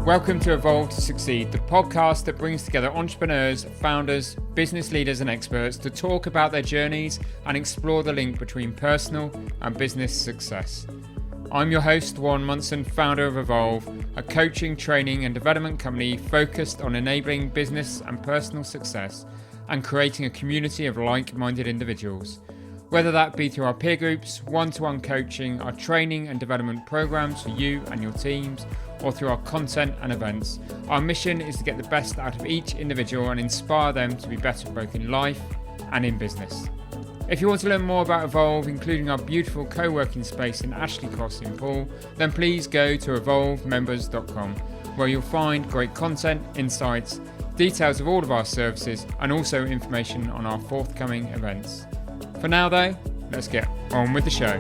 Welcome to Evolve to Succeed, the podcast that brings together entrepreneurs, founders, business leaders and experts to talk about their journeys and explore the link between personal and business success. I'm your host, Warren Munson, founder of Evolve, a coaching, training and development company focused on enabling business and personal success and creating a community of like-minded individuals. Whether that be through our peer groups, one-to-one coaching, our training and development programs for you and your teams, or through our content and events, our mission is to get the best out of each individual and inspire them to be better both in life and in business. If you want to learn more about Evolve, including our beautiful co-working space in Ashley Cross in Poole, then please go to evolvemembers.com, where you'll find great content, insights, details of all of our services, and also information on our forthcoming events. For now though, let's get on with the show.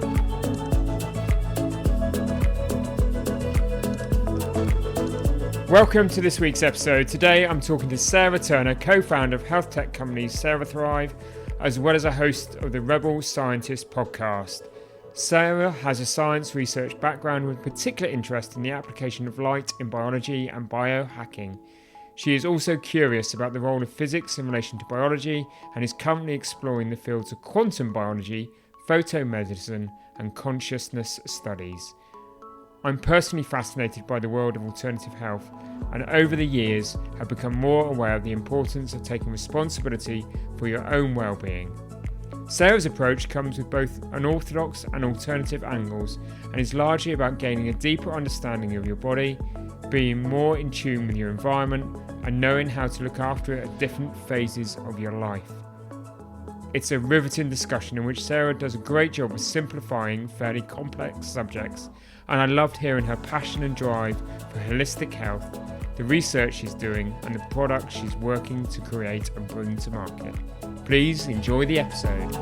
Welcome to this week's episode. Today I'm talking to Sarah Turner, co-founder of health tech company CeraThrive, as well as a host of the Rebel Scientist podcast. Sarah has a science research background with particular interest in the application of light in biology and biohacking. She is also curious about the role of physics in relation to biology and is currently exploring the fields of quantum biology, photomedicine and consciousness studies. I'm personally fascinated by the world of alternative health and over the years have become more aware of the importance of taking responsibility for your own well-being. Sarah's approach comes with both unorthodox and alternative angles and is largely about gaining a deeper understanding of your body, being more in tune with your environment and knowing how to look after it at different phases of your life. It's a riveting discussion in which Sarah does a great job of simplifying fairly complex subjects, and I loved hearing her passion and drive for holistic health, the research she's doing and the products she's working to create and bring to market. Please enjoy the episode.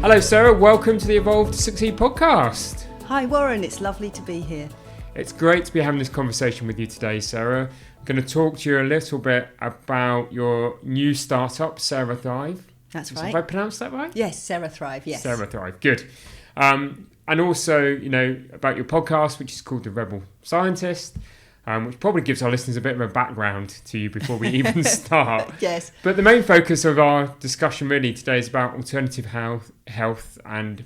Hello Sarah, welcome to the Evolve to Succeed podcast. Hi Warren, it's lovely to be here. It's great to be having this conversation with you today, Sarah. I'm going to talk to you a little bit about your new startup, CeraThrive. That's right. Have I pronounced that right? Yes, CeraThrive, yes. CeraThrive, good. And also, about your podcast, which is called The Rebel Scientist, which probably gives our listeners a bit of a background to you before we even start. Yes. But the main focus of our discussion really today is about alternative health and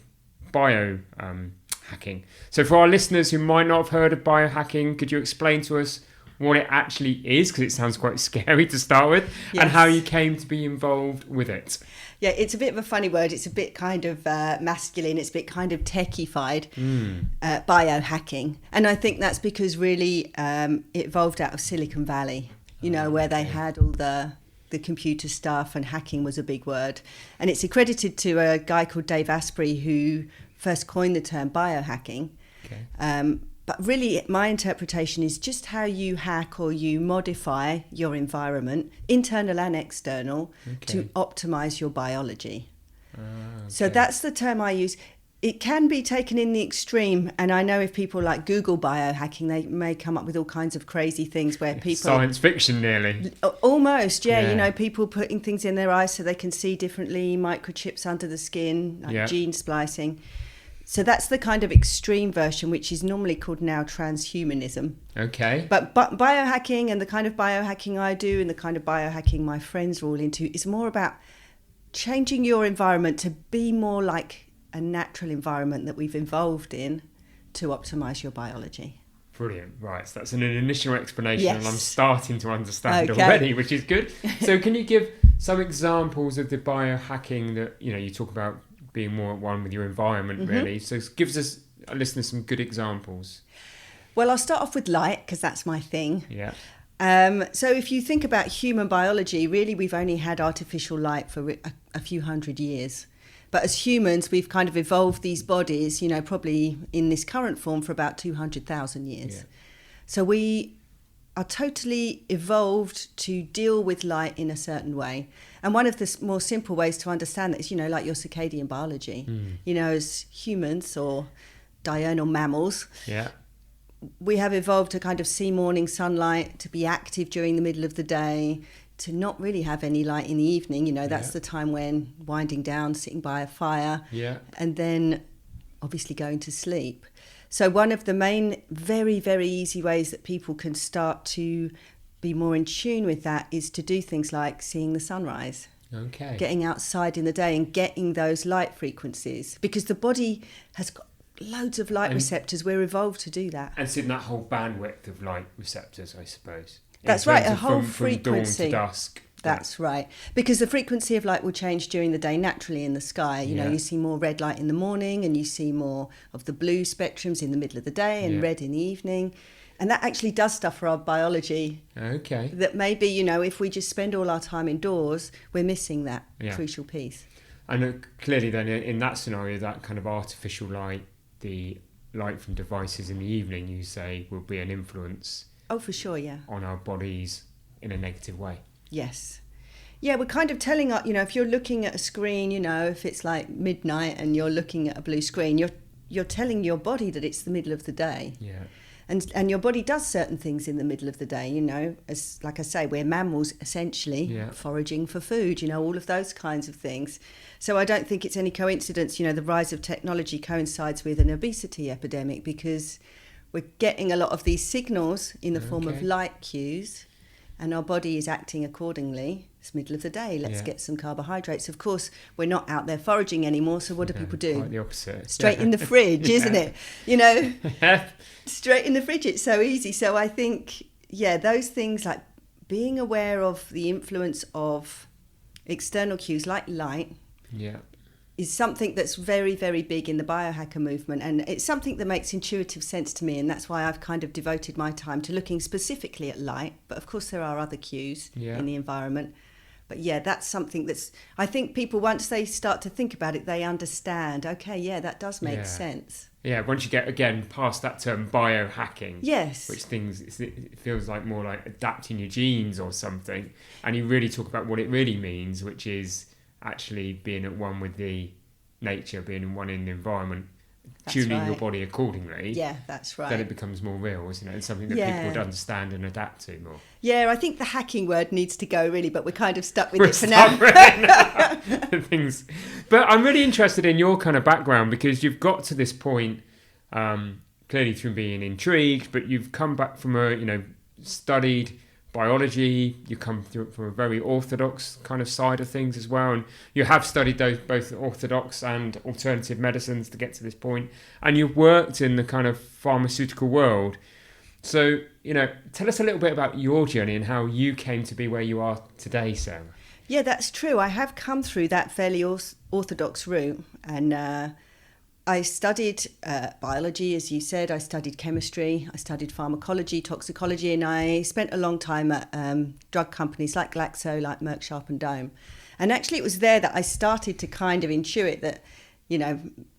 biohacking. So for our listeners who might not have heard of biohacking, could you explain to us what it actually is, because it sounds quite scary to start with, yes, and how you came to be involved with it? Yeah, it's a bit of a funny word. It's a bit kind of masculine. It's a bit kind of techified, biohacking. And I think that's because really it evolved out of Silicon Valley, where they had all the computer stuff and hacking was a big word. And it's accredited to a guy called Dave Asprey who first coined the term biohacking. Okay. But really, my interpretation is just how you hack or you modify your environment, internal and external, to optimize your biology. Okay. So that's the term I use. It can be taken in the extreme, and I know if people like Google biohacking, they may come up with all kinds of crazy things where people... Science fiction, nearly. Almost, yeah. People putting things in their eyes so they can see differently, microchips under the skin, like gene splicing. So that's the kind of extreme version, which is normally called now transhumanism. Okay. But biohacking and the kind of biohacking I do and the kind of biohacking my friends are all into is more about changing your environment to be more like a natural environment that we've evolved in to optimize your biology. Brilliant. Right. So that's an initial explanation, yes, and I'm starting to understand already, which is good. So can you give some examples of the biohacking that, you talk about being more at one with your environment, really? So it gives us, our listeners, some good examples. Well, I'll start off with light, because that's my thing. Yeah. So if you think about human biology, really we've only had artificial light for a few hundred years. But as humans, we've kind of evolved these bodies, probably in this current form for about 200,000 years. Yeah. So we are totally evolved to deal with light in a certain way. And one of the more simple ways to understand that is, like your circadian biology. As humans or diurnal mammals, we have evolved to kind of see morning sunlight, to be active during the middle of the day, to not really have any light in the evening. That's the time when winding down, sitting by a fire. And then obviously going to sleep. So one of the main very, very easy ways that people can start to be more in tune with that is to do things like seeing the sunrise. Okay. Getting outside in the day and getting those light frequencies, because the body has got loads of light receptors. We're evolved to do that. And it's in that whole bandwidth of light receptors, I suppose. That's right, a whole From frequency. dawn to dusk. That's right. Because the frequency of light will change during the day naturally in the sky. You know, you see more red light in the morning and you see more of the blue spectrums in the middle of the day and red in the evening. And that actually does stuff for our biology. Okay. That maybe, you know, if we just spend all our time indoors, we're missing that crucial piece. And clearly then in that scenario, that kind of artificial light, the light from devices in the evening, you say, will be an influence. Oh, for sure, yeah. On our bodies in a negative way. Yes. Yeah, we're kind of telling, you know, if you're looking at a screen, you know, if it's like midnight and you're looking at a blue screen, you're telling your body that it's the middle of the day. Yeah. And your body does certain things in the middle of the day, you know, as like I say, we're mammals essentially, foraging for food, you know, all of those kinds of things. So I don't think it's any coincidence, you know, the rise of technology coincides with an obesity epidemic, because we're getting a lot of these signals in the form of light cues, and our body is acting accordingly. It's middle of the day, let's get some carbohydrates. Of course, we're not out there foraging anymore, so what do people do? Quite the opposite. Straight in the fridge, isn't it? You know, straight in the fridge, it's so easy. So I think, those things like being aware of the influence of external cues like light is something that's very, very big in the biohacker movement. And it's something that makes intuitive sense to me. And that's why I've kind of devoted my time to looking specifically at light. But of course, there are other cues in the environment. But that's something that's, I think people, once they start to think about it, they understand, okay, that does make sense. Yeah, once you get, again, past that term biohacking. Yes. Which it feels like more like adapting your genes or something. And you really talk about what it really means, which is actually being at one with the nature, being in one in the environment, tuning your body accordingly. Yeah, that's right. Then it becomes more real, isn't it? It's something that people would understand and adapt to more. Yeah, I think the hacking word needs to go, really, but we're kind of stuck with it for now. Things. But I'm really interested in your kind of background, because you've got to this point, clearly through being intrigued, but you've come back from studied biology, you come through from a very orthodox kind of side of things as well, and you have studied those both orthodox and alternative medicines to get to this point, and you've worked in the kind of pharmaceutical world. So, tell us a little bit about your journey and how you came to be where you are today, Sarah. Yeah, that's true. I have come through that fairly orthodox route, and I studied biology, as you said. I studied chemistry, I studied pharmacology, toxicology, and I spent a long time at drug companies like Glaxo, like Merck, Sharp and Dohme. And actually it was there that I started to kind of intuit that,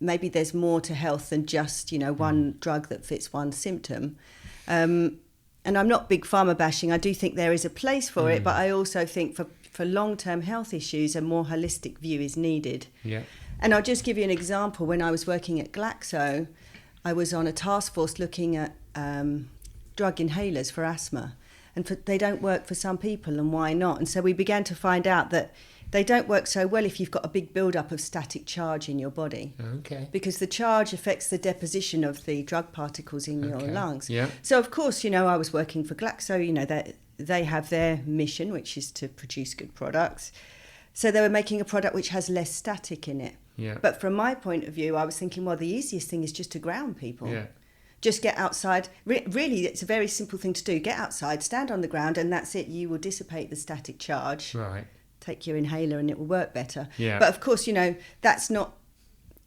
maybe there's more to health than just, one drug that fits one symptom. And I'm not big pharma bashing. I do think there is a place for it, but I also think for long-term health issues, a more holistic view is needed. Yeah. And I'll just give you an example. When I was working at Glaxo, I was on a task force looking at drug inhalers for asthma. And they don't work for some people, and why not? And so we began to find out that they don't work so well if you've got a big build-up of static charge in your body. Okay. Because the charge affects the deposition of the drug particles in your lungs. Yeah. So, of course, I was working for Glaxo. They have their mission, which is to produce good products. So they were making a product which has less static in it. Yeah. But from my point of view, I was thinking, well, the easiest thing is just to ground people. Yeah. Just get outside. Really, it's a very simple thing to do. Get outside, stand on the ground, and that's it. You will dissipate the static charge. Right. Take your inhaler and it will work better. Yeah. But of course, that's not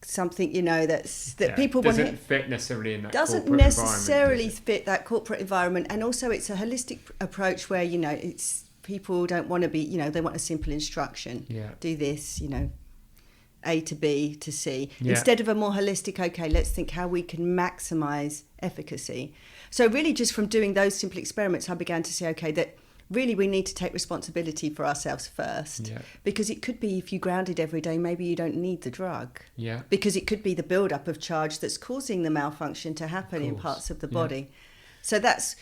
something, that people want to... Doesn't fit necessarily in that doesn't corporate necessarily environment, fit that corporate environment. And also it's a holistic approach where, it's... People don't want to be, they want a simple instruction. Yeah. Do this, A to B to C. Yeah. Instead of a more holistic, okay, let's think how we can maximise efficacy. So really just from doing those simple experiments, I began to say, okay, that really we need to take responsibility for ourselves first. Yeah. Because it could be if you grounded every day, maybe you don't need the drug. Yeah. Because it could be the build-up of charge that's causing the malfunction to happen in parts of the body. Yeah. So that's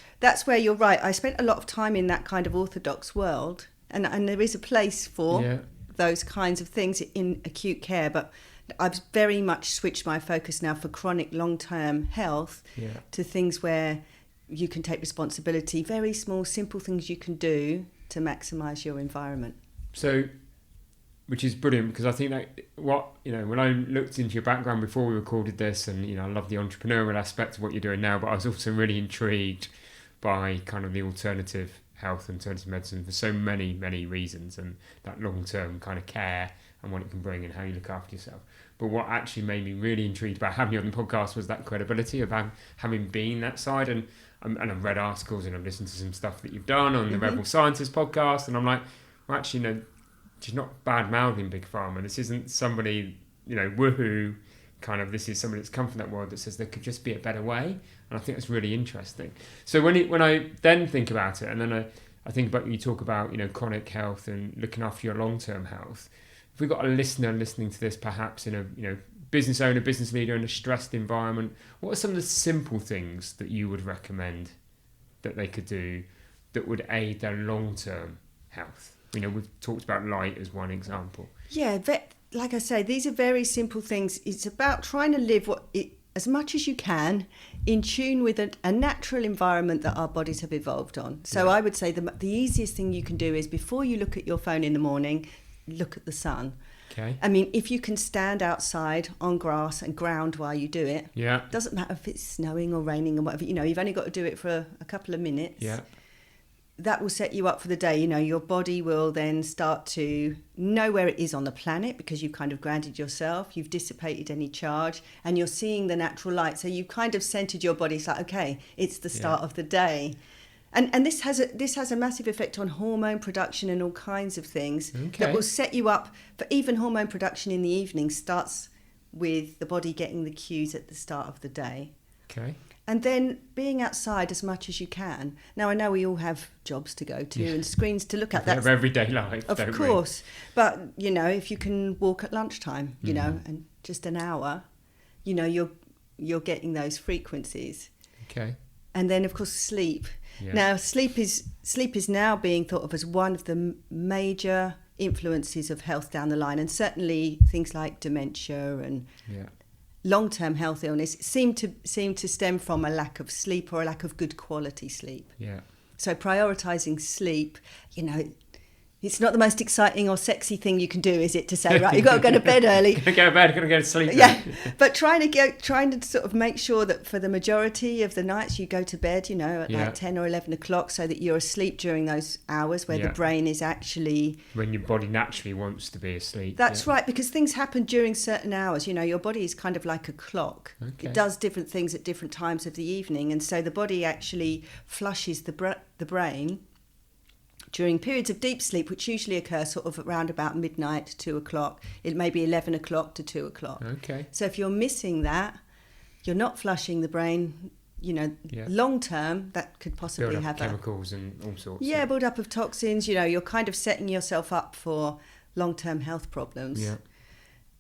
where you're right. I spent a lot of time in that kind of orthodox world, and there is a place for those kinds of things in acute care. But I've very much switched my focus now for chronic long-term health to things where you can take responsibility, very small, simple things you can do to maximise your environment. So, which is brilliant, because I think that when I looked into your background before we recorded this, and I love the entrepreneurial aspect of what you're doing now, but I was also really intrigued by kind of the alternative health and alternative medicine for so many, many reasons, and that long-term kind of care and what it can bring and how you look after yourself. But what actually made me really intrigued about having you on the podcast was that credibility of having been that side. And I've read articles and I've listened to some stuff that you've done on the Rebel Scientist podcast, and I'm like, well, actually, she's not bad-mouthing Big Pharma. This isn't somebody, woohoo, kind of, this is somebody that's come from that world that says there could just be a better way. And I think that's really interesting. So when I then think about it, and then I think about, you talk about, chronic health and looking after your long-term health. If we've got a listener listening to this, perhaps in a, business owner, business leader in a stressed environment, what are some of the simple things that you would recommend that they could do that would aid their long-term health? We've talked about light as one example. Yeah, like I say, these are very simple things. It's about trying to live as much as you can in tune with a natural environment that our bodies have evolved on. So I would say the easiest thing you can do is, before you look at your phone in the morning, look at the sun. Okay. I mean, if you can stand outside on grass and ground while you do it, doesn't matter if it's snowing or raining or whatever, you've only got to do it for a couple of minutes. Yeah. That will set you up for the day. Your body will then start to know where it is on the planet, because you've kind of grounded yourself, you've dissipated any charge, and you're seeing the natural light. So you've kind of centered your body. It's like, okay, it's the start of the day. And this has a massive effect on hormone production and all kinds of things that will set you up for even hormone production in the evening. Starts with the body getting the cues at the start of the day. Okay. And then being outside as much as you can. Now, I know we all have jobs to go to and screens to look at. That's everyday life, of course. But, if you can walk at lunchtime, and just an hour, you're getting those frequencies. Okay. And then, of course, sleep. Yeah. Now, sleep is now being thought of as one of the major influences of health down the line, and certainly things like dementia and long-term health illness seem to stem from a lack of sleep, or a lack of good quality sleep. Yeah. So prioritising sleep, it's not the most exciting or sexy thing you can do, is it? To say, right, you've got to go to bed early. Got to go to bed, got to go to sleep. Yeah, but trying to sort of make sure that for the majority of the nights you go to bed, at like 10 or 11 o'clock, so that you're asleep during those hours where the brain is actually... when your body naturally wants to be asleep. That's right, because things happen during certain hours. Your body is kind of like a clock. Okay. It does different things at different times of the evening, and so the body actually flushes the brain during periods of deep sleep, which usually occur sort of around about midnight, 2 o'clock. It may be 11 o'clock to 2 o'clock. Okay. So if you're missing that, you're not flushing the brain, long term, that could possibly build have up chemicals and all sorts. Yeah, build up of toxins. You're kind of setting yourself up for long-term health problems. Yeah.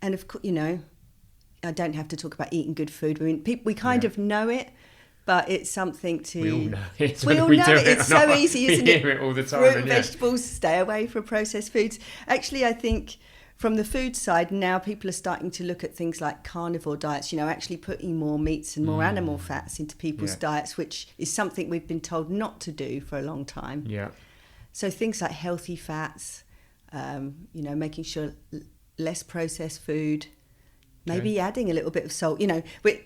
And of course, I don't have to talk about eating good food. I mean, we kind of know it, but it's something to... We all know it. We all know it. It's so easy, isn't it? We hear it all the time. Fruit and vegetables, stay away from processed foods. Actually, I think from the food side, now people are starting to look at things like carnivore diets, actually putting more meats and more animal fats into people's diets, which is something we've been told not to do for a long time. Yeah. So things like healthy fats, making sure less processed food, maybe adding a little bit of salt.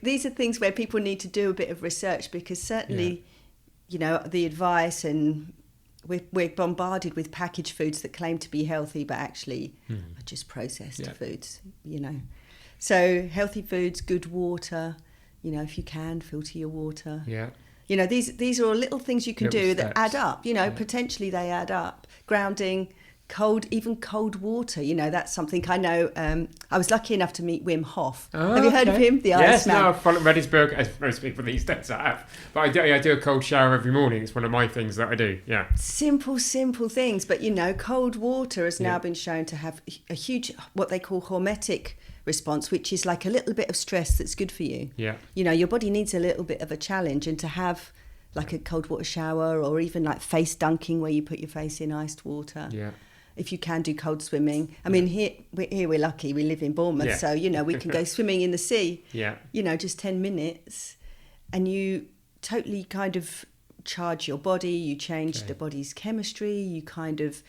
These are things where people need to do a bit of research, because certainly, the advice, and we're bombarded with packaged foods that claim to be healthy but actually are just processed foods, So healthy foods, good water, if you can, filter your water. Yeah. These are all little things you can do that add up. Potentially they add up. Grounding, cold water, that's something I know. I was lucky enough to meet Wim Hof. Have you heard of him? The Iceman? No, I've read his book, as most people these days I have. But I do a cold shower every morning. It's one of my things that I do, Simple things. But, cold water has now been shown to have a huge, what they call hormetic response, which is like a little bit of stress that's good for you. Yeah. Your body needs a little bit of a challenge, and to have like a cold water shower, or even like face dunking where you put your face in iced water. Yeah. if you can do cold swimming. I mean, here we're lucky. We live in Bournemouth, so we can go swimming in the sea. Yeah. Just 10 minutes, and you totally kind of charge your body. You change the body's chemistry. You kind of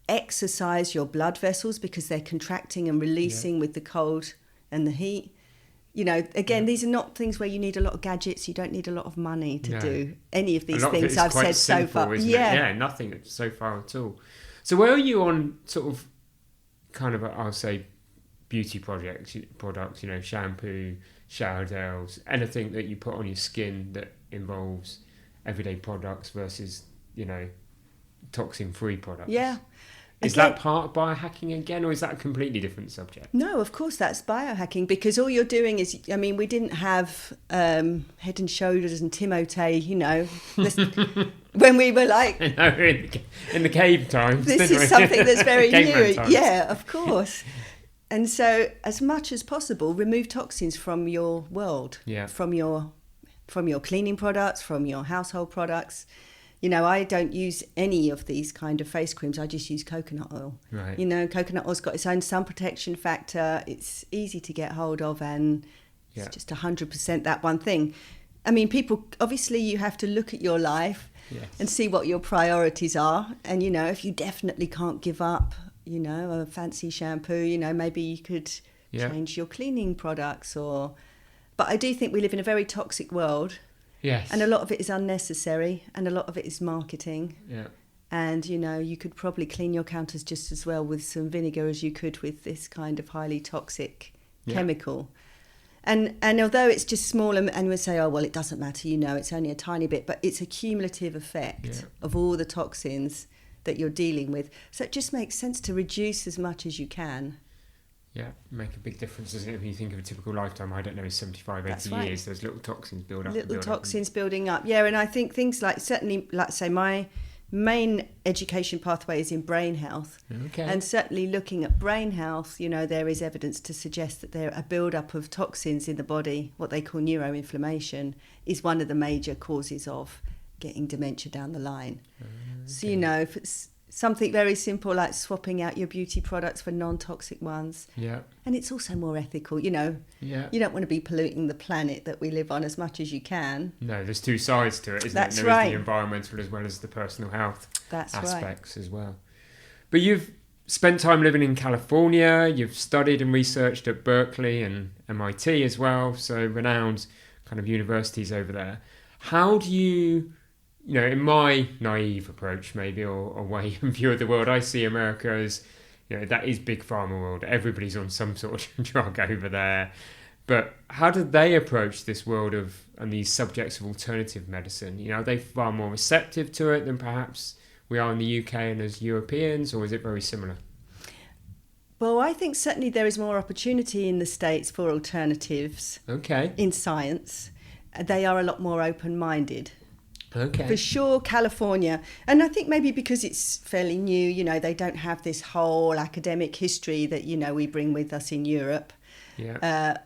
exercise your blood vessels because they're contracting and releasing with the cold and the heat. Again, these are not things where you need a lot of gadgets. You don't need a lot of money to do any of these things I've said so far. Yeah, nothing so far at all. So where are you on sort of kind of, I'll say, beauty products, shampoo, shower gels, anything that you put on your skin that involves everyday products versus, toxin-free products? Yeah. Is that part of biohacking again, or is that a completely different subject? No, of course that's biohacking, because all you're doing is, we didn't have Head and Shoulders and Timotei, when we were like... in the cave times. This is something that's very new. Yeah, of course. And so as much as possible, remove toxins from your world, from your cleaning products, from your household products. I don't use any of these kind of face creams. I just use coconut oil. Right. Coconut oil's got its own sun protection factor. It's easy to get hold of, and it's just 100% that one thing. I mean, people, obviously you have to look at your life and see what your priorities are. And, if you definitely can't give up, a fancy shampoo, maybe you could change your cleaning products But I do think we live in a very toxic world. Yes. And a lot of it is unnecessary, and a lot of it is marketing. Yeah. And, you could probably clean your counters just as well with some vinegar as you could with this kind of highly toxic chemical. And although it's just small, and we say, oh, well, it doesn't matter, it's only a tiny bit, but it's a cumulative effect of all the toxins that you're dealing with. So it just makes sense to reduce as much as you can. Yeah, make a big difference, doesn't it? When you think of a typical lifetime, 75, 80 years, those little toxins build up. Building up, yeah. And I think things like, certainly, like say, my main education pathway is in brain health. Okay. And certainly looking at brain health, there is evidence to suggest that a build-up of toxins in the body, what they call neuroinflammation, is one of the major causes of getting dementia down the line. So, if it's something very simple like swapping out your beauty products for non-toxic ones. Yeah. And it's also more ethical, You don't want to be polluting the planet that we live on as much as you can. No, there's two sides to it, isn't That's it? There is the environmental as well as the personal health aspects as well. But you've spent time living in California, you've studied and researched at Berkeley and MIT as well, so renowned kind of universities over there. How do you... in my naive approach, maybe, or way of view of the world, I see America as, that is big pharma world. Everybody's on some sort of drug over there. But how do they approach this world and these subjects of alternative medicine? Are they far more receptive to it than perhaps we are in the UK and as Europeans, or is it very similar? Well, I think certainly there is more opportunity in the States for alternatives in science. They are a lot more open-minded. Okay. For sure, California. And I think maybe because it's fairly new, they don't have this whole academic history that, we bring with us in Europe. Yeah.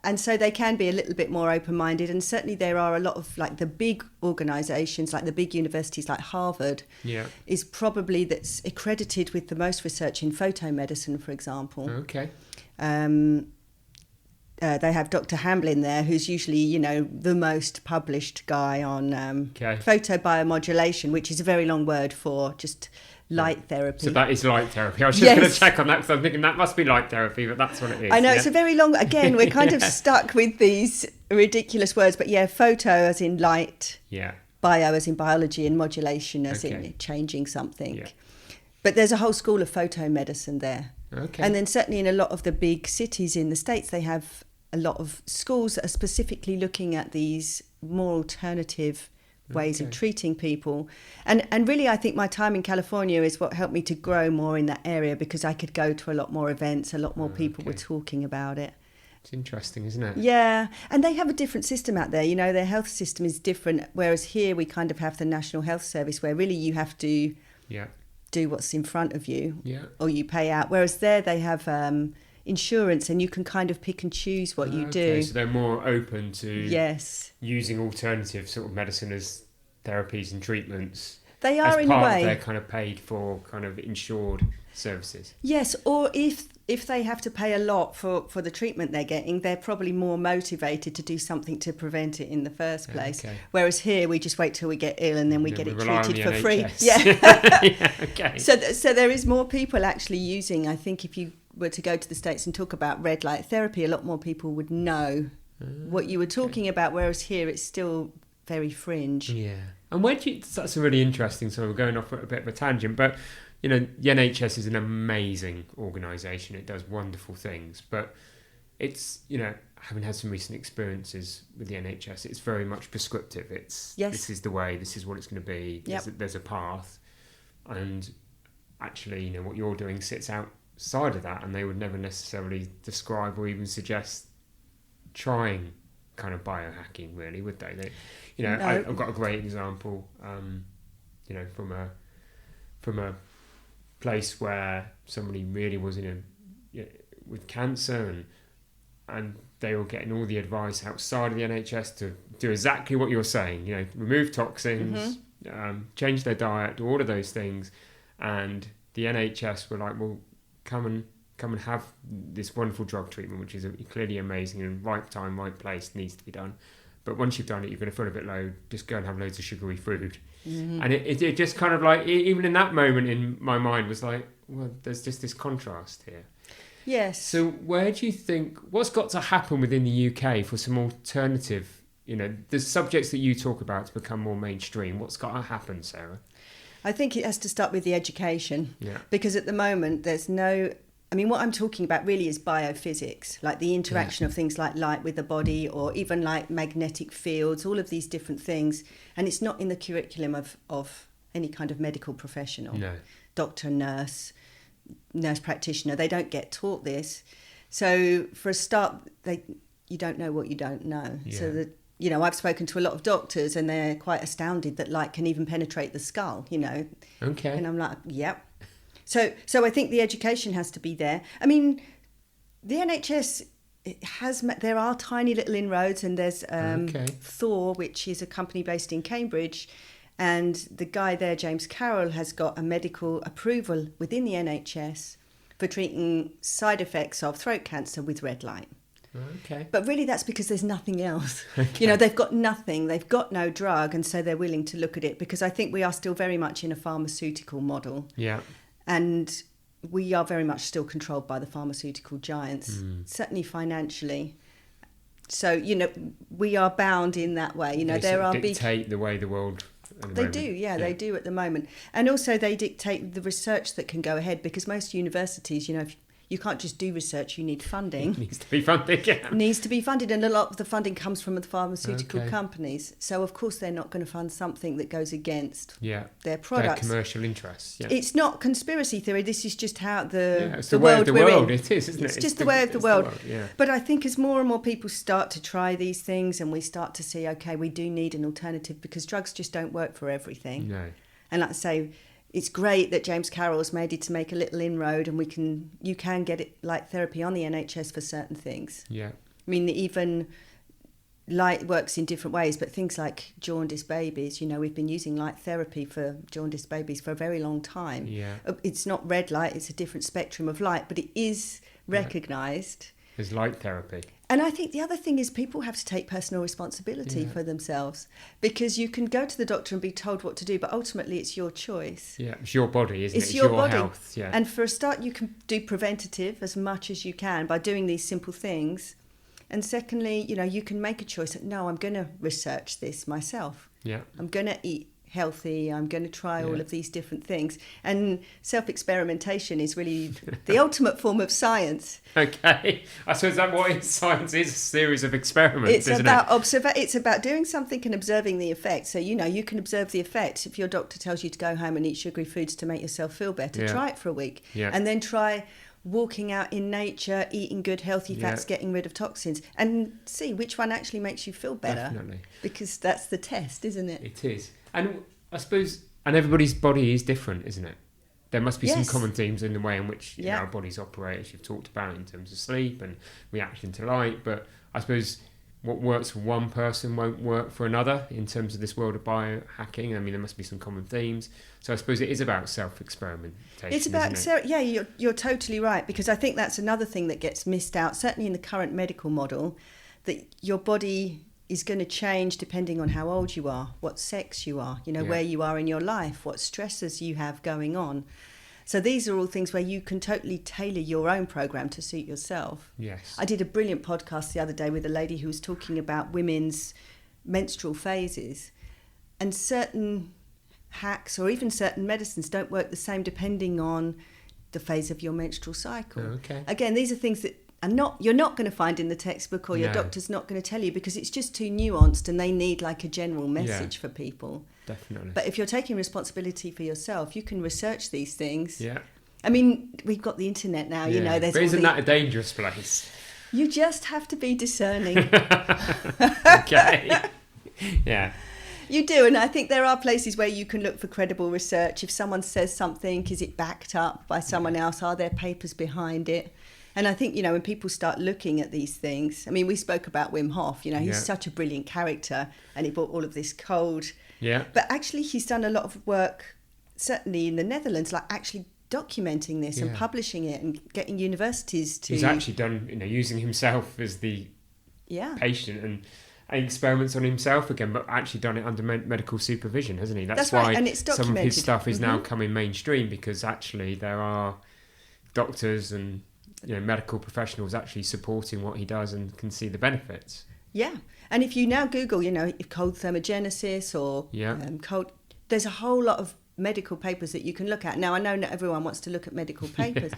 And so they can be a little bit more open-minded. And certainly there are a lot of, like, the big organisations, like the big universities like Harvard, is probably that's accredited with the most research in photomedicine, for example. Okay. They have Dr. Hamblin there, who's usually, the most published guy on photo-biomodulation, which is a very long word for just light therapy. So that is light therapy. I was just going to check on that because I'm thinking that must be light therapy, but that's what it is. I know, it's a very long... Again, we're kind of stuck with these ridiculous words, but photo as in light, bio as in biology, and modulation as in changing something. Yeah. But there's a whole school of photomedicine there. Okay. And then certainly in a lot of the big cities in the States, they have a lot of schools that are specifically looking at these more alternative ways of treating people. And really, I think my time in California is what helped me to grow more in that area, because I could go to a lot more events, a lot more people were talking about it. It's interesting, isn't it? Yeah. And they have a different system out there. Their health system is different, whereas here we kind of have the National Health Service, where really you have to do what's in front of you or you pay out. Whereas there they have... insurance, and you can kind of pick and choose what you do. So they're more open to using alternative sort of medicine as therapies and treatments. They are as in a part way. of their kind of paid for kind of insured services. Yes, or if they have to pay a lot for the treatment they're getting, they're probably more motivated to do something to prevent it in the first place. Okay. Whereas here, we just wait till we get ill and then we get it rely on treated the for free. NHS. Yeah. Yeah, okay. So there is more people actually using, I think if you were to go to the States and talk about red light therapy, a lot more people would know what you were talking about, whereas here it's still very fringe. Yeah. And that's a really interesting, so we're going off at a bit of a tangent, but the NHS is an amazing organisation. It does wonderful things, but it's, having had some recent experiences with the NHS, it's very much prescriptive. This is the way, this is what it's going to be, there's a path. And actually, what you're doing sits outside of that, and they would never necessarily describe or even suggest trying kind of biohacking, really, would they? No. I've got a great example, from a place where somebody really was with cancer, and they were getting all the advice outside of the NHS to do exactly what you're saying, remove toxins, change their diet, do all of those things, and the NHS were like, well, come and have this wonderful drug treatment, which is clearly amazing and right time, right place, needs to be done. But once you've done it, you're going to feel a bit low. Just go and have loads of sugary food. Mm-hmm. And it just kind of like, even in that moment in my mind was like, well, there's just this contrast here. Yes. So where do you think, what's got to happen within the UK for some alternative, the subjects that you talk about to become more mainstream? What's got to happen, Sarah? I think it has to start with the education. Yeah. Because at the moment, what I'm talking about really is biophysics, like the interaction of things like light with the body, or even like magnetic fields, all of these different things. And it's not in the curriculum of any kind of medical professional. No. Doctor, nurse practitioner, they don't get taught this. So for a start, you don't know what you don't know. Yeah. So I've spoken to a lot of doctors and they're quite astounded that light can even penetrate the skull, Okay. And I'm like, yep. So I think the education has to be there. I mean, the NHS there are tiny little inroads, and there's Thor, which is a company based in Cambridge, and the guy there, James Carroll, has got a medical approval within the NHS for treating side effects of throat cancer with red light. Okay. But really that's because there's nothing else. Okay. They've got nothing. They've got no drug, and so they're willing to look at it, because I think we are still very much in a pharmaceutical model. Yeah. And we are very much still controlled by the pharmaceutical giants, certainly financially. So, we are bound in that way. They there are dictate the way the world... They do, they do at the moment. And also they dictate the research that can go ahead, because most universities, if you can't just do research, you need funding. It needs to be funded, yeah. Needs to be funded, and a lot of the funding comes from the pharmaceutical companies. So, of course, they're not going to fund something that goes against their products. Their commercial interests, yeah. It's not conspiracy theory, this is just how it's the way of the world, it is, isn't it? It's just the way of the world. Yeah. But I think as more and more people start to try these things, and we start to see, okay, we do need an alternative, because drugs just don't work for everything. No. And like I say, it's great that James Carroll's made it to make a little inroad, and you can get it light therapy on the NHS for certain things. Yeah. I mean, even light works in different ways, but things like jaundiced babies, we've been using light therapy for jaundiced babies for a very long time. Yeah. It's not red light, it's a different spectrum of light, but it is recognised. As light therapy. And I think the other thing is people have to take personal responsibility for themselves, because you can go to the doctor and be told what to do, but ultimately it's your choice. Yeah, it's your body, isn't it? It's your body. Health. Yeah. And for a start, you can do preventative as much as you can by doing these simple things. And secondly, you can make a choice that, no, I'm going to research this myself. Yeah. I'm going to eat healthy, I'm going to try all of these different things. And self-experimentation is really the ultimate form of science. Okay. I suppose that what science is, a series of experiments, isn't it? It's about doing something and observing the effect. So, you can observe the effect. If your doctor tells you to go home and eat sugary foods to make yourself feel better, try it for a week. Yeah. And then try walking out in nature, eating good healthy fats, getting rid of toxins, and see which one actually makes you feel better. Definitely. Because that's the test, isn't it? It is. And I suppose, everybody's body is different, isn't it? There must be some common themes in the way in which our bodies operate, as you've talked about, in terms of sleep and reaction to light. But I suppose what works for one person won't work for another in terms of this world of biohacking? I mean, there must be some common themes. So I suppose it is about self-experimentation. It's about, you're totally right, because I think that's another thing that gets missed out, certainly in the current medical model, that your body is going to change depending on how old you are, what sex you are, where you are in your life, what stresses you have going on. So these are all things where you can totally tailor your own program to suit yourself. Yes. I did a brilliant podcast the other day with a lady who was talking about women's menstrual phases, and certain hacks or even certain medicines don't work the same depending on the phase of your menstrual cycle. Okay. Again, these are things that you're not going to find in the textbook, or your doctor's not going to tell you, because it's just too nuanced and they need like a general message for people. Definitely. But if you're taking responsibility for yourself, you can research these things. Yeah. I mean, we've got the internet now, there's but isn't that a dangerous place? You just have to be discerning. Okay. Yeah. You do, and I think there are places where you can look for credible research. If someone says something, is it backed up by someone else? Are there papers behind it? And I think, when people start looking at these things, I mean, we spoke about Wim Hof, he's such a brilliant character, and he brought all of this cold. Yeah. But actually, he's done a lot of work, certainly in the Netherlands, like actually documenting this and publishing it and getting universities to... He's actually done, using himself as the patient and experiments on himself again, but actually done it under medical supervision, hasn't he? That's why right. And it's documented. Some of his stuff is now coming mainstream, because actually there are doctors and medical professionals actually supporting what he does and can see the benefits. Yeah. And if you now Google, cold thermogenesis or cold, there's a whole lot of medical papers that you can look at. Now, I know not everyone wants to look at medical papers,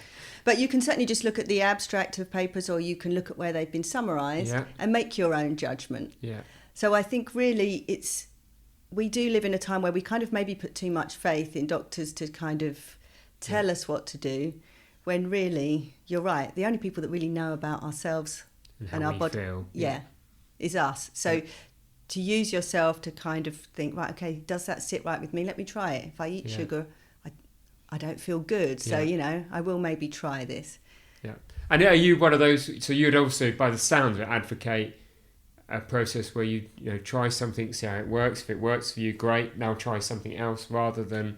but you can certainly just look at the abstract of papers, or you can look at where they've been summarised and make your own judgment. Yeah. So I think really we do live in a time where we kind of maybe put too much faith in doctors to kind of tell us what to do, when really, you're right, the only people that really know about ourselves and our body is us. So to use yourself to kind of think, right, okay, does that sit right with me? Let me try it. If I eat sugar, I don't feel good. So, I will maybe try this. Yeah. And are you one of those, so you'd also, by the sound of it, advocate a process where you try something, see how it works. If it works for you, great. Now try something else, rather than,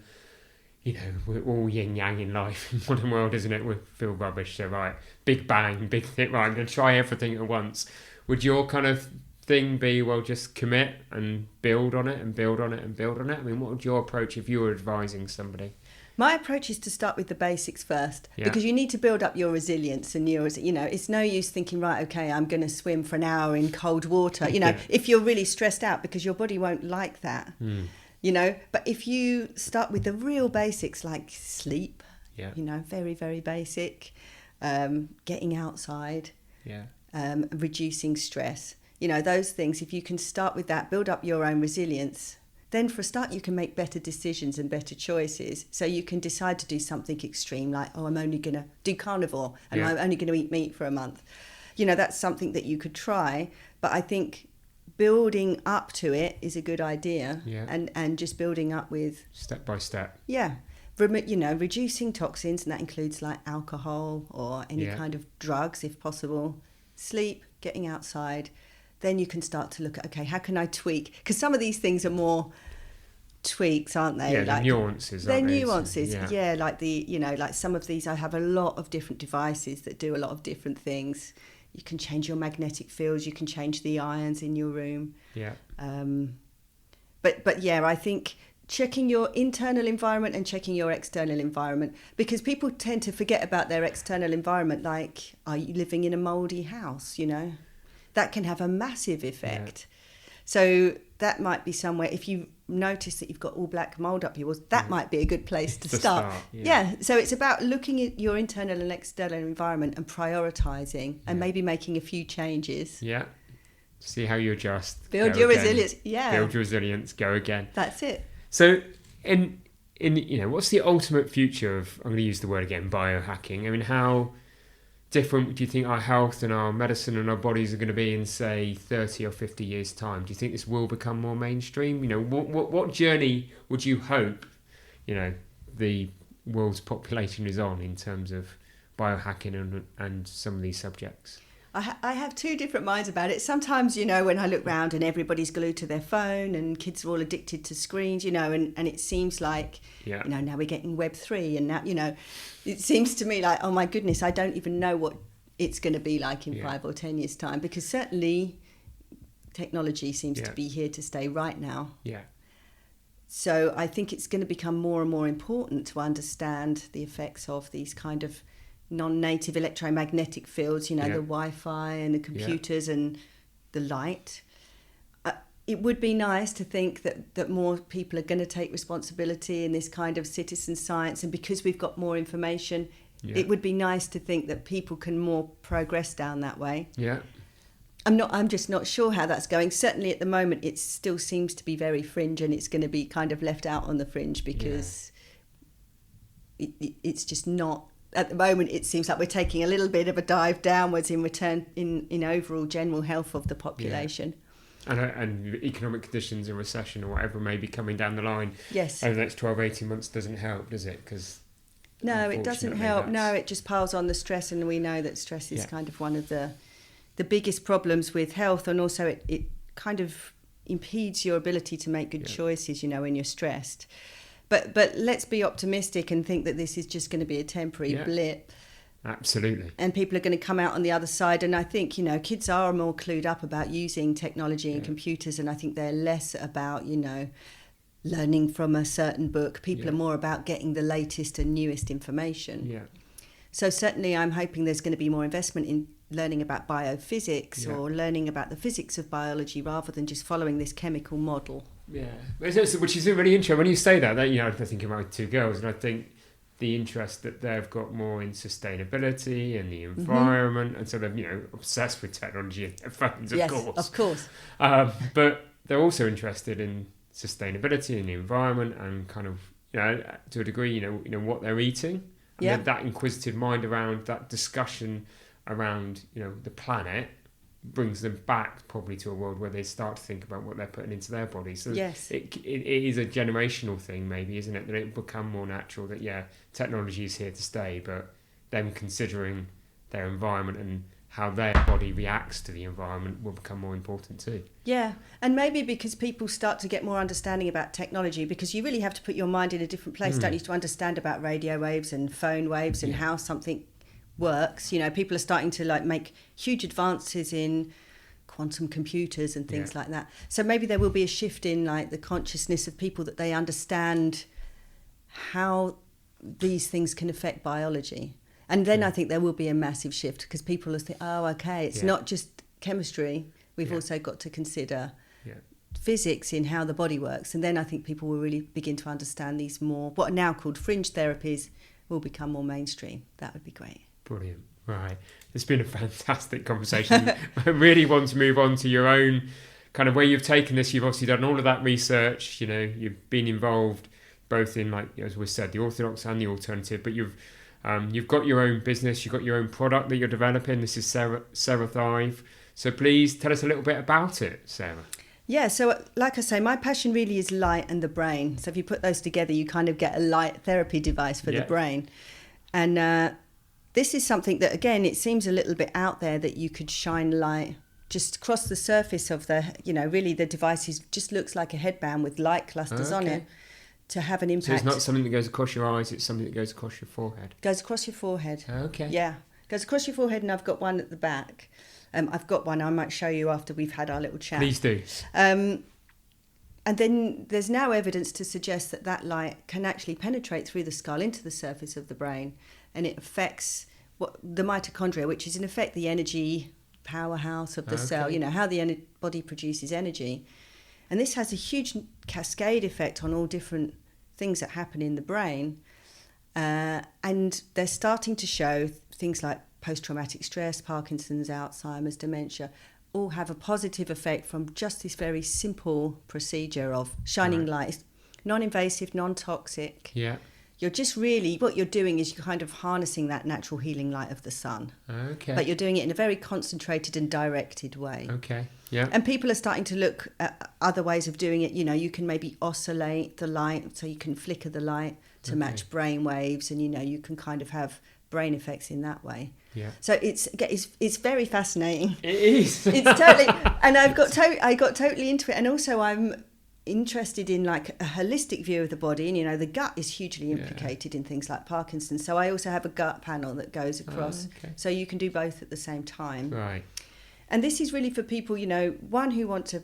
we're all yin yang in life in the modern world, isn't it? We feel rubbish. So, right, big bang, big thing, right, I'm going to try everything at once. Would your kind of thing be, well, just commit and build on it and build on it and build on it? I mean, what would your approach if you were advising somebody? My approach is to start with the basics first, because you need to build up your resilience and it's no use thinking, right, okay, I'm going to swim for an hour in cold water, if you're really stressed out, because your body won't like that, but if you start with the real basics like sleep, very, very basic, getting outside, reducing stress, those things, if you can start with that, build up your own resilience, then for a start you can make better decisions and better choices. So you can decide to do something extreme, like, I'm only going to do carnivore and I'm only going to eat meat for a month. That's something that you could try. But I think building up to it is a good idea, and just building up with... Step by step. Yeah. Reducing toxins, and that includes like alcohol or any kind of drugs if possible. Sleep, getting outside. Then you can start to look at, okay, how can I tweak? Because some of these things are more tweaks, aren't they? Yeah, like, nuances. They're nuances. Yeah, like like some of these, I have a lot of different devices that do a lot of different things. You can change your magnetic fields. You can change the ions in your room. Yeah. But I think checking your internal environment and checking your external environment, because people tend to forget about their external environment. Like, are you living in a mouldy house? That can have a massive effect. So that might be somewhere, if you notice that you've got all black mould up your walls, that might be a good place to start. So it's about looking at your internal and external environment and prioritising and maybe making a few changes. Yeah. See how you adjust. Build your resilience. Yeah. Build your resilience, go again. That's it. So in what's the ultimate future of, I'm going to use the word again, biohacking? I mean, how different do you think our health and our medicine and our bodies are going to be in, say, 30 or 50 years' time? Do you think this will become more mainstream? What journey would you hope, the world's population is on in terms of biohacking and some of these subjects? I have two different minds about it. Sometimes, when I look round and everybody's glued to their phone and kids are all addicted to screens, and it seems like, now we're getting Web3 and now, it seems to me like, oh my goodness, I don't even know what it's going to be like in 5 or 10 years' time, because certainly technology seems to be here to stay right now. Yeah. So I think it's going to become more and more important to understand the effects of these kind of non-native electromagnetic fields, the Wi-Fi and the computers and the light. It would be nice to think that more people are going to take responsibility in this kind of citizen science, and because we've got more information, it would be nice to think that people can more progress down that way. Yeah. I'm just not sure how that's going. Certainly at the moment it still seems to be very fringe, and it's going to be kind of left out on the fringe because it's just not. At the moment, it seems like we're taking a little bit of a dive downwards in return in overall general health of the population. Yeah. And economic conditions and recession or whatever may be coming down the line over the next 12, 18 months doesn't help, does it? Because no, it doesn't help. No, it just piles on the stress, and we know that stress is kind of one of the biggest problems with health, and also it kind of impedes your ability to make good choices, when you're stressed. But let's be optimistic and think that this is just going to be a temporary blip. Absolutely. And people are going to come out on the other side. And I think, kids are more clued up about using technology and computers. And I think they're less about, learning from a certain book. People are more about getting the latest and newest information. Yeah. So certainly I'm hoping there's going to be more investment in learning about biophysics or learning about the physics of biology rather than just following this chemical model. Yeah, which is really interesting. When you say that I'm thinking about 2 girls, and I think the interest that they've got more in sustainability and the environment, and sort of obsessed with technology and their phones, of course. But they're also interested in sustainability and the environment, and kind of to a degree what they're eating. And that inquisitive mind around that discussion around the planet brings them back probably to a world where they start to think about what they're putting into their body. So it is a generational thing, maybe, isn't it? That it will become more natural that technology is here to stay, but them considering their environment and how their body reacts to the environment will become more important too. Yeah, and maybe because people start to get more understanding about technology, because you really have to put your mind in a different place, don't you, to understand about radio waves and phone waves and how something works. People are starting to make huge advances in quantum computers and things like that. So maybe there will be a shift in the consciousness of people, that they understand how these things can affect biology. And then I think there will be a massive shift, because people will think, oh, okay, it's not just chemistry. We've also got to consider physics in how the body works. And then I think people will really begin to understand these more, what are now called fringe therapies, will become more mainstream. That would be great. Brilliant. Right. It's been a fantastic conversation. I really want to move on to your own kind of where you've taken this. You've obviously done all of that research, you've been involved both in, as we said, the orthodox and the alternative, but you've got your own business, you've got your own product that you're developing. This is CeraThrive. So please tell us a little bit about it, Sarah. Yeah, so like I say, my passion really is light and the brain. So if you put those together, you kind of get a light therapy device for the brain. And this is something that, again, it seems a little bit out there, that you could shine light just across the surface of the, really the device just looks like a headband with light clusters on it to have an impact. So it's not something that goes across your eyes, it's something that goes across your forehead. Goes across your forehead. Okay. Yeah, goes across your forehead, and I've got one at the back. I've got one I might show you after we've had our little chat. Please do. And then there's now evidence to suggest that light can actually penetrate through the skull into the surface of the brain, and it affects the mitochondria, which is in effect the energy powerhouse of the cell, how the body produces energy. And this has a huge cascade effect on all different things that happen in the brain. And they're starting to show things like post-traumatic stress, Parkinson's, Alzheimer's, dementia, all have a positive effect from just this very simple procedure of shining light. Non-invasive, non-toxic. Yeah. You're just really, what you're doing is you're kind of harnessing that natural healing light of the sun. Okay. But you're doing it in a very concentrated and directed way. Okay, yeah. And people are starting to look at other ways of doing it. You can maybe oscillate the light, so you can flicker the light to match brain waves, and, you can kind of have brain effects in that way. Yeah. So it's very fascinating. It is. It's totally, and I got totally into it, and also I'm interested in like a holistic view of the body, and the gut is hugely implicated in things like Parkinson's. So I also have a gut panel that goes across, so you can do both at the same time. Right. And this is really for people, one who want to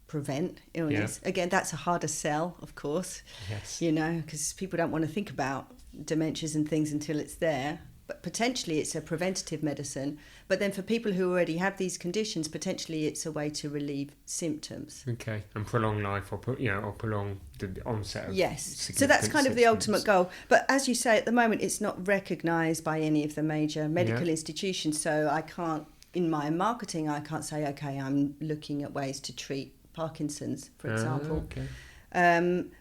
prevent illness. Yeah. Again, that's a harder sell, of course. Yes. Because people don't want to think about dementias and things until it's there. But potentially it's a preventative medicine. But then for people who already have these conditions, potentially it's a way to relieve symptoms. Okay, and prolong life, or prolong the onset of So that's kind of the ultimate goal. But as you say, at the moment it's not recognised by any of the major medical institutions. So I can't, in my marketing, I can't say, okay, I'm looking at ways to treat Parkinson's, for example. Okay.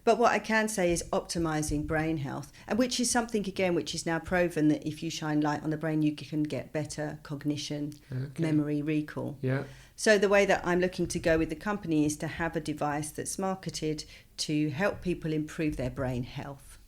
But what I can say is optimising brain health, and which is something, again, which is now proven that if you shine light on the brain, you can get better cognition, memory, recall. Yeah. So the way that I'm looking to go with the company is to have a device that's marketed to help people improve their brain health,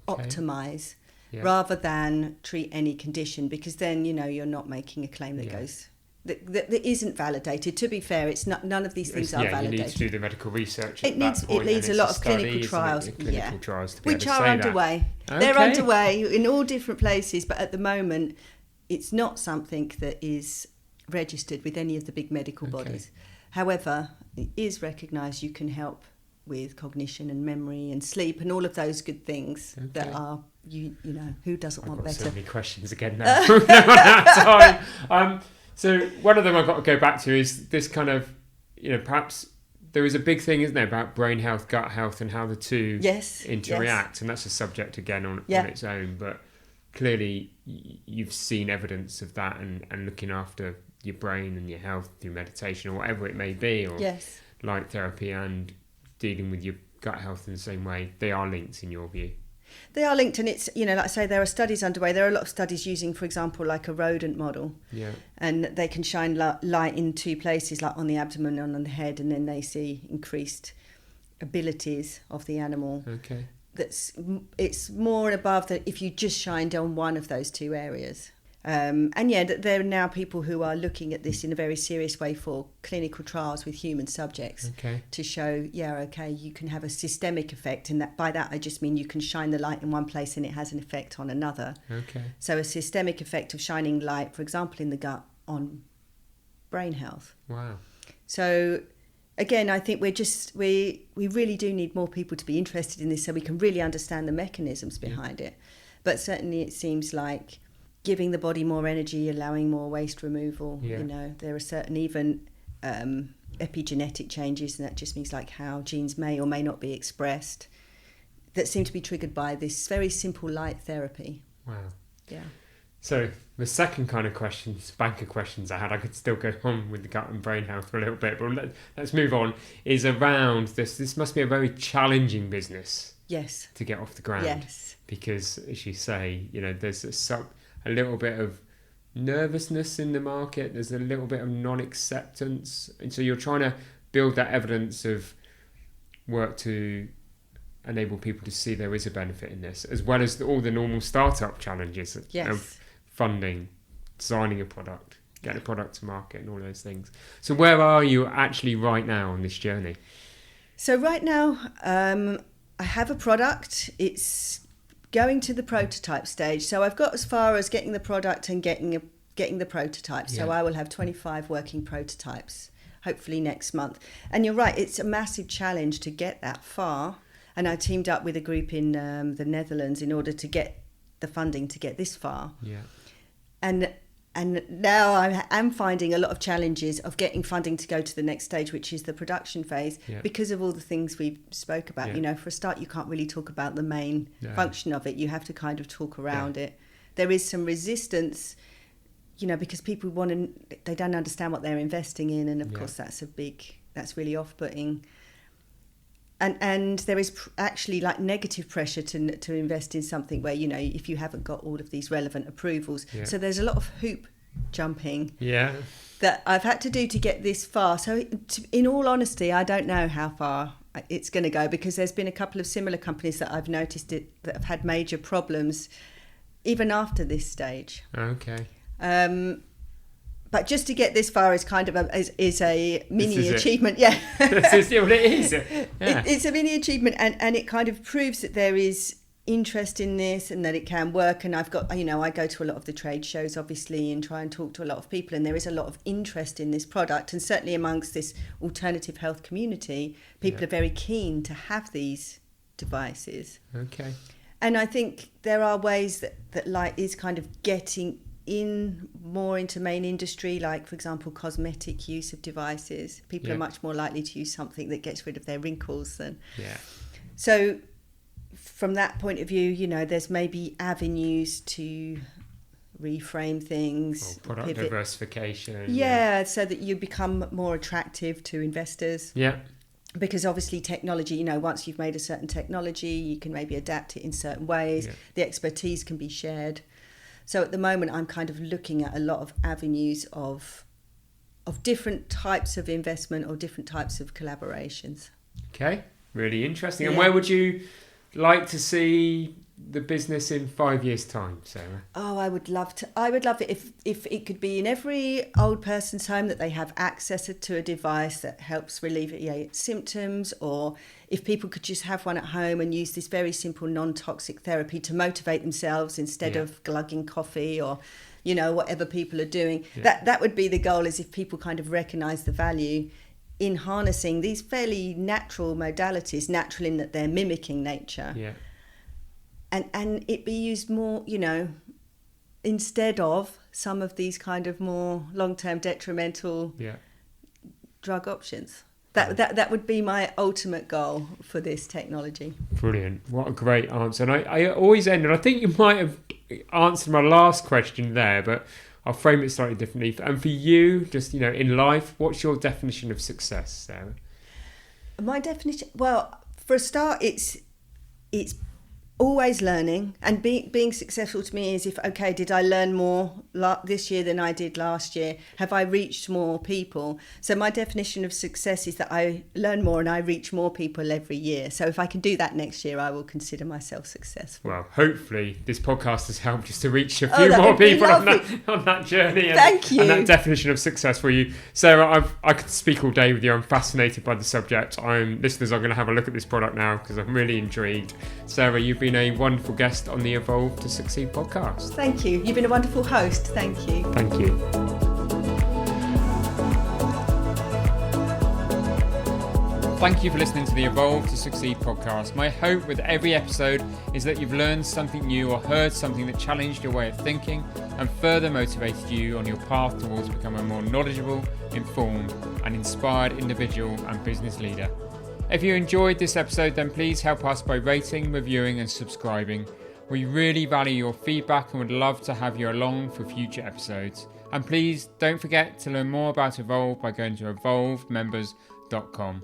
optimise, rather than treat any condition, because then, you're not making a claim that goes... That isn't validated. To be fair, it's not. None of these things are validated. You need to do the medical research. It needs a lot of clinical trials. Clinical trials to be which able to are say underway. That. They're underway in all different places, but at the moment, it's not something that is registered with any of the big medical bodies. However, it is recognised. You can help with cognition and memory and sleep and all of those good things that are. Who doesn't want better? So many questions again now. No one has time. So one of them I've got to go back to is this kind of, perhaps there is a big thing, isn't there, about brain health, gut health, and how the two interact. And that's a subject again on its own. But clearly you've seen evidence of that, and looking after your brain and your health through meditation or whatever it may be, or light therapy, and dealing with your gut health in the same way. They are linked in your view. They are linked, and it's, like I say, there are studies underway. There are a lot of studies using, for example, like a rodent model. Yeah. And they can shine light in two places, like on the abdomen and on the head, and then they see increased abilities of the animal. Okay. It's more and above that if you just shined on one of those two areas. There are now people who are looking at this in a very serious way for clinical trials with human subjects to show, you can have a systemic effect, and that by that I just mean you can shine the light in one place and it has an effect on another. Okay. So a systemic effect of shining light, for example, in the gut on brain health. Wow. So again, I think we really do need more people to be interested in this so we can really understand the mechanisms behind it. But certainly it seems like giving the body more energy, allowing more waste removal. There are certain even epigenetic changes, and that just means like how genes may or may not be expressed, that seem to be triggered by this very simple light therapy. Wow. Yeah. So the second kind of bank of questions I had, I could still go on with the gut and brain health for a little bit, but let's move on, is around this. This must be a very challenging business. Yes. To get off the ground. Yes. Because, as you say, there's a little bit of nervousness in the market. There's a little bit of non-acceptance. And so you're trying to build that evidence of work to enable people to see there is a benefit in this, as well as all the normal startup challenges of funding, designing a product, getting a product to market and all those things. So where are you actually right now on this journey? So right now, I have a product. It's going to the prototype stage. So I've got as far as getting the product and getting the prototype. So I will have 25 working prototypes, hopefully next month. And you're right, it's a massive challenge to get that far. And I teamed up with a group in the Netherlands in order to get the funding to get this far. Yeah. And now I am finding a lot of challenges of getting funding to go to the next stage, which is the production phase, because of all the things we spoke about. For a start, you can't really talk about the main function of it. You have to kind of talk around it. There is some resistance, because people they don't understand what they're investing in. And of course, that's really off-putting. And there is actually like negative pressure to invest in something where, if you haven't got all of these relevant approvals. Yeah. So there's a lot of hoop jumping that I've had to do to get this far. So in all honesty, I don't know how far it's going to go, because there's been a couple of similar companies that I've noticed that have had major problems even after this stage. Okay. But just to get this far is kind of is a mini achievement. Yeah. This is what it is. Yeah. It's a mini achievement, and it kind of proves that there is interest in this and that it can work. And I've got, I go to a lot of the trade shows, obviously, and try and talk to a lot of people, and there is a lot of interest in this product. And certainly amongst this alternative health community, people are very keen to have these devices. Okay. And I think there are ways that light is kind of getting in more into main industry, like, for example, cosmetic use of devices. People are much more likely to use something that gets rid of their wrinkles than... Yeah. So from that point of view, there's maybe avenues to reframe things. Or product diversification. Yeah, so that you become more attractive to investors. Yeah. Because obviously technology, once you've made a certain technology, you can maybe adapt it in certain ways. Yeah. The expertise can be shared. So at the moment, I'm kind of looking at a lot of avenues of different types of investment or different types of collaborations. Okay, really interesting. And where would you like to see the business in 5 years' time, Sarah? Oh, I would love it if it could be in every old person's home, that they have access to a device that helps relieve symptoms, or if people could just have one at home and use this very simple non-toxic therapy to motivate themselves instead of glugging coffee or whatever people are doing. That would be the goal, is if people kind of recognise the value in harnessing these fairly natural modalities, natural in that they're mimicking nature. Yeah. And it be used more, instead of some of these kind of more long-term detrimental drug options. That would be my ultimate goal for this technology. Brilliant. What a great answer. And I always end, and I think you might have answered my last question there, but I'll frame it slightly differently. And for you, just, in life, what's your definition of success, Sarah? My definition, well, for a start, it's always learning, and being successful to me is did I learn more this year than I did last year? Have I reached more people? So my definition of success is that I learn more and I reach more people every year. So if I can do that next year, I will consider myself successful. Well, hopefully this podcast has helped just to reach a few more people on that journey. Thank you. And that definition of success for you. Sarah, I could speak all day with you. I'm fascinated by the subject. Listeners are going to have a look at this product now because I'm really intrigued. Sarah, you've been a wonderful guest on the Evolve to Succeed podcast. Thank you. You've been a wonderful host. Thank you. Thank you. Thank you for listening to the Evolve to Succeed podcast. My hope with every episode is that you've learned something new or heard something that challenged your way of thinking and further motivated you on your path towards becoming a more knowledgeable, informed and inspired individual and business leader. If you enjoyed this episode, then please help us by rating, reviewing and subscribing. We really value your feedback and would love to have you along for future episodes. And please don't forget to learn more about Evolve by going to evolvemembers.com.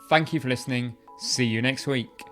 Thank you for listening. See you next week.